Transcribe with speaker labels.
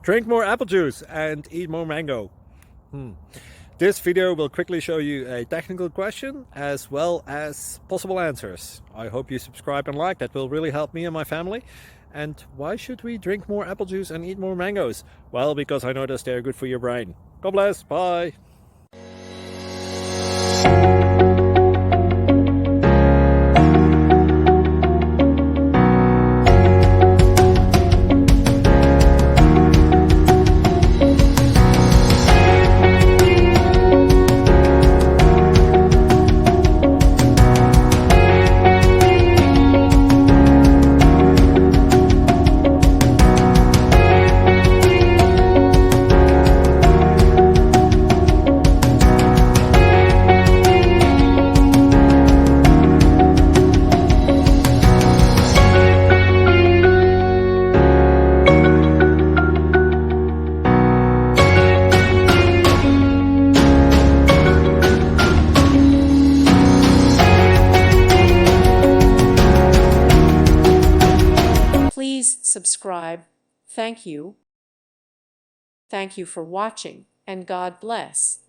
Speaker 1: Drink more apple juice and eat more mango. This video will quickly show you a technical question as well as possible answers. I hope you subscribe and like, that will really help me and my family. And why should we drink more apple juice and eat more mangoes? Well, because I noticed they're good for your brain. God bless, bye!
Speaker 2: Please subscribe. Thank you. Thank you for watching, and God bless.